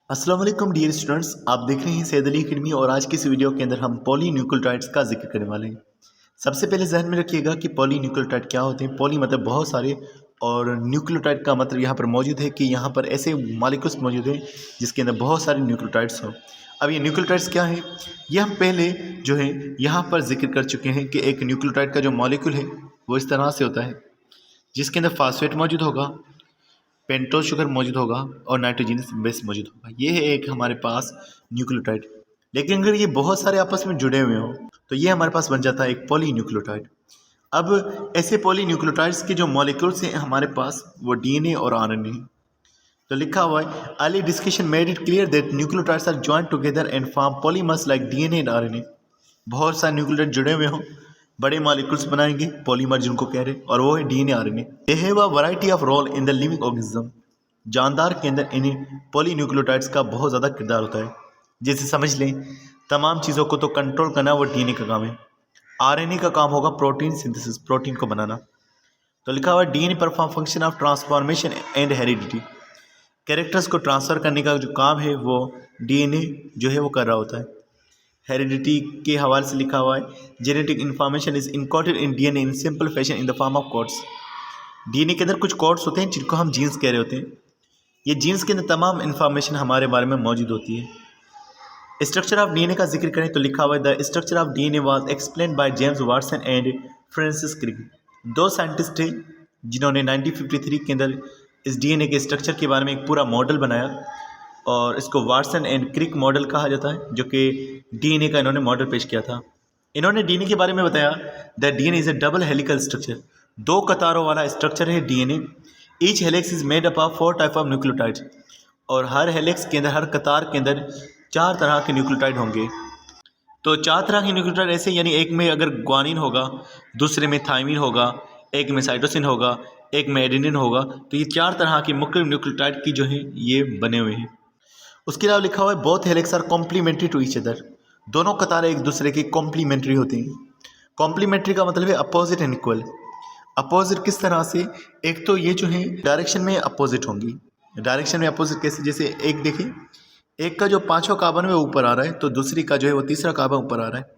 अस्सलाम वालेकुम dear students, आप देख रहे हैं सैयद अली अकेडमी और आज की इस वीडियो के अंदर हम पॉलीन्यूक्लियोटाइड्स का जिक्र करने वाले हैं। सबसे पहले जहन में रखिएगा कि पॉलीन्यूक्लियोटाइड क्या होते हैं। पॉली मतलब बहुत सारे और न्यूक्लियोटाइड का मतलब यहाँ पर मौजूद है कि यहाँ पर ऐसे मॉलिक्यूल्स मौजूद हैं जिसके अंदर बहुत सारे न्यूक्लियोटाइड्स हों। अब ये न्यूक्लियोटाइड्स क्या है, ये हम पहले जो है यहाँ पर जिक्र कर चुके हैं कि एक न्यूक्लियोटाइड का जो मॉलिक्यूल है वो इस तरह से होता है जिसके अंदर फास्फेट मौजूद होगा, पेंटोज शुगर मौजूद होगा और नाइट्रोजनस बेस मौजूद होगा। ये है एक हमारे पास न्यूक्लियोटाइड। लेकिन अगर ये बहुत सारे आपस में जुड़े हुए हों तो ये हमारे पास बन जाता है एक पॉलीन्यूक्लियोटाइड। अब ऐसे पॉलीन्यूक्लियोटाइड्स के जो मॉलिक्यूल्स हैं हमारे पास वो डीएनए और आरएनए हैं। तो लिखा हुआ है early discussion made it clear that nucleotides are joined together and form polymers like DNA and RNA. बहुत सारे न्यूक्लियोटाइड जुड़े हुए हों, बड़े मॉलिक्यूल्स बनाएंगे, पॉलीमर जिनको कह रहे हैं, और वो है DNA RNA. They have a variety of role in the living organism. जानदार के अंदर इन्हें पॉलीन्यूक्लियोटाइड्स का बहुत ज़्यादा किरदार होता है। जैसे समझ लें, तमाम चीज़ों को तो कंट्रोल करना वो डीएनए का काम है। आरएनए का काम होगा प्रोटीन सिंथेसिस, प्रोटीन को बनाना। तो लिखा हुआ DNA perform function of transformation and heredity. Characters को ट्रांसफ़र करने का जो काम है वो डीएनए जो है वो कर रहा होता है। हेरिडिटी के हवाले से लिखा हुआ है genetic information is encoded in DNA in simple fashion in the form of codes. DNA के अंदर कुछ कोड्स होते हैं जिनको हम जीन्स कह रहे होते हैं। ये जीन्स के अंदर तमाम इन्फॉर्मेशन हमारे बारे में मौजूद होती है। स्ट्रक्चर ऑफ डीएनए का जिक्र करें तो लिखा हुआ है the structure of DNA was explained by James Watson and Francis Crick. दो साइंटिस्ट थे जिन्होंने 1953 के अंदर इस डीएनए के स्ट्रक्चर के बारे में एक पूरा मॉडल बनाया और इसको वाटसन एंड क्रिक मॉडल कहा जाता है, जो कि डीएनए का इन्होंने मॉडल पेश किया था। इन्होंने डीएनए के बारे में बताया the DNA is a double helical structure. दो कतारों वाला स्ट्रक्चर है DNA. Each helix is made up of 4 type of nucleotides. और हर हेलिक्स के अंदर, हर कतार के अंदर 4 तरह के न्यूक्लियोटाइड होंगे। तो 4 तरह के न्यूक्लियोटाइड ऐसे, यानी एक में अगर ग्वानिन होगा, दूसरे में थायमिन होगा, एक में साइटोसिन होगा, एक में एडेनिन होगा। तो ये 4 तरह के मुख्तलिफ न्यूक्लियोटाइड की जो है ये बने हुए हैं। उसके अलावा लिखा हुआ है both helix are complementary to each other. दोनों कतारें एक दूसरे के कॉम्प्लीमेंट्री होती हैं। कॉम्प्लीमेंट्री का मतलब है अपोजिट एंड इक्वल। अपोजिट किस तरह से, एक तो ये जो है डायरेक्शन में अपोजिट होंगी। डायरेक्शन में अपोजिट कैसे, जैसे एक देखिए, एक का जो 5वां कार्बन है वो ऊपर आ रहा है तो दूसरी का जो है वो 3रा कार्बन ऊपर आ रहा है।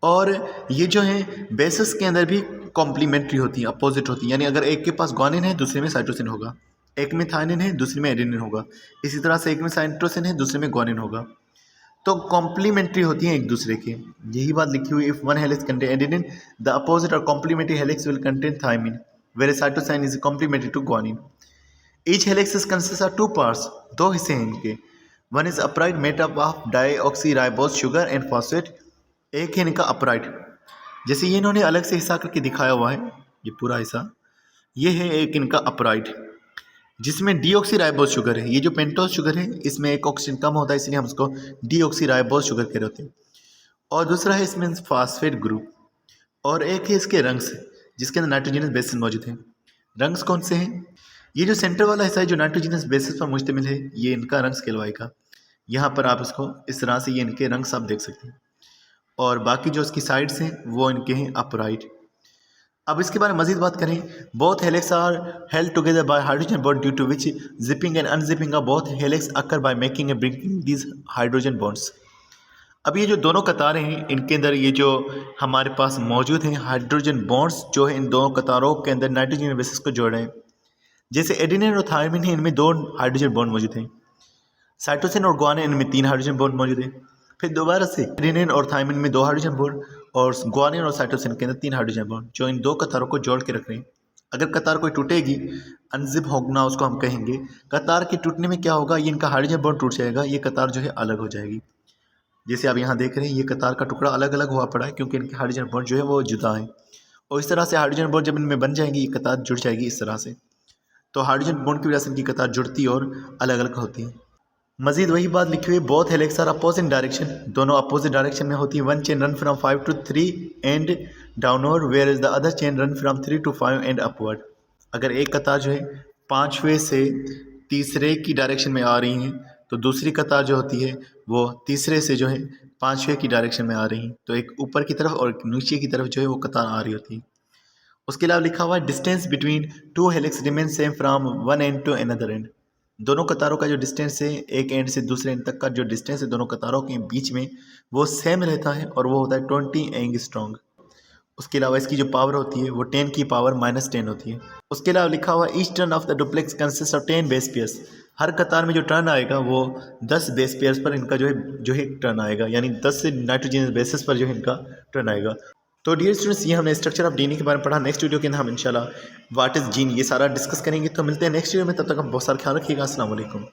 और ये जो है बेसिस के अंदर भी कॉम्प्लीमेंट्री होती हैं, अपोजिट होती हैं। यानी अगर एक के पास ग्वानिन है दूसरे में साइटोसिन होगा, एक में थायनिन है दूसरे में एडेनिन होगा, इसी तरह से एक में साइटोसिन है दूसरे में ग्वानिन होगा। तो कॉम्प्लीमेंट्री होती हैं एक दूसरे के। यही बात लिखी हुई, if one helix contain adenine the opposite और complementary helix will contain thymine where cytosine is complementary to guanine. Each helix is consist of 2 parts. दो हिस्से हैं इनके। One is upright made up of deoxyribose sugar and phosphate. एक है इनका upright, जैसे ये इन्होंने अलग से हिस्सा करके दिखाया हुआ है, ये पूरा हिस्सा ये है एक इनका अपराइट, जिसमें डीऑक्सीराइबोज शुगर है। ये जो पेंटोज शुगर है इसमें एक ऑक्सीजन कम होता है, इसलिए हम उसको डीऑक्सीराइबोज शुगर कह रहे होते हैं। और दूसरा है इसमें फास्फेट ग्रुप। और एक है इसके रंग्स जिसके अंदर नाइट्रोजनस बेसिस मौजूद हैं। रंग्स कौन से हैं? ये जो सेंटर वाला हिस्सा है जो नाइट्रोजनस बेसिस पर मुश्तमिल है, ये इनका रंग्स कहलवाई का। यहाँ पर आप इसको इस तरह से ये इनके रंग्स आप देख सकते हैं। और बाकी जो इसकी साइड्स हैं वो इनके हैं अपराइट। अब इसके बारे में मजीद बात करें, both helix are held together by hydrogen bond due to which zipping and unzipping of both helix occur by making and breaking these hydrogen bonds. अब ये जो दोनों कतारें हैं इनके अंदर ये जो हमारे पास मौजूद हैं हाइड्रोजन बॉन्ड्स जो है इन दोनों कतारों के अंदर नाइट्रोजन बेसिस को जोड़ रहे हैं। जैसे एडेनिन और थायमिन है, इनमें 2 हाइड्रोजन बॉन्ड मौजूद हैं। साइटोसिन और ग्वानिन इनमें 3 हाइड्रोजन बॉन्ड मौजूद है। फिर दोबारा से एडेनिन और थायमिन में 2 हाइड्रोजन बॉन्ड और ग्वानिन और साइटोसिन के अंदर 3 हाइड्रोजन बॉन्ड, जो इन 2 कतारों को जोड़ के रख रहे हैं। अगर कतार कोई टूटेगी, अनजिप होना उसको हम कहेंगे, कतार के टूटने में क्या होगा, ये इनका हाइड्रोजन बॉन्ड टूट जाएगा, ये कतार जो है अलग हो जाएगी। जैसे आप यहाँ देख रहे हैं ये कतार का टुकड़ा अलग अलग हुआ पड़ा है क्योंकि इनके हाइड्रोजन बॉन्ड जो है वो जुदा है। और इस तरह से हाइड्रोजन बॉन्ड जब इनमें बन जाएंगी ये कतार जुड़ जाएगी इस तरह से। तो हाइड्रोजन बॉन्ड की वजह से इनकी कतार जुड़ती और अलग अलग होती है। मजीद वही बात लिखी हुई, both helix are opposite direction. दोनों अपोजिट डायरेक्शन में होती है। One chain run from 5 to 3 end downward where is the other chain run from 3 to 5 end upward. अगर एक कतार जो है 5वें से तीसरे की डायरेक्शन में आ रही है तो दूसरी कतार जो होती है वो तीसरे से जो है 5वें की डायरेक्शन में आ रही है। तो एक ऊपर की तरफ और नीचे की तरफ जो है वो कतार आ रही होती है। उसके अलावा लिखा हुआ है distance between 2 helix remain same from one end to another end. दोनों कतारों का जो डिस्टेंस है एक एंड से दूसरे एंड तक का जो डिस्टेंस है दोनों कतारों के बीच में वो सेम रहता है और वो होता है 20 एंगस्ट्रॉन्ग। उसके अलावा इसकी जो पावर होती है वो 10 की पावर -10 होती है। उसके अलावा लिखा हुआ each turn of the duplex consist of 10 base pairs. हर कतार में जो टर्न आएगा वो 10 बेस पेयर्स पर इनका जो है टर्न आएगा, यानी 10 से नाइट्रोजन बेसिस पर जो है इनका टर्न आएगा। तो डियर स्टूडेंट्स, ये हमने स्ट्रक्चर ऑफ डीएनए के बारे में पढ़ा। नेक्स्ट वीडियो के अंदर हम इंशाल्लाह व्हाट इज जीन ये सारा डिस्कस करेंगे। तो मिलते हैं नेक्स्ट वीडियो में, तब तक हम बहुत सारा ख्याल रखिएगा। अस्सलाम वालेकुम।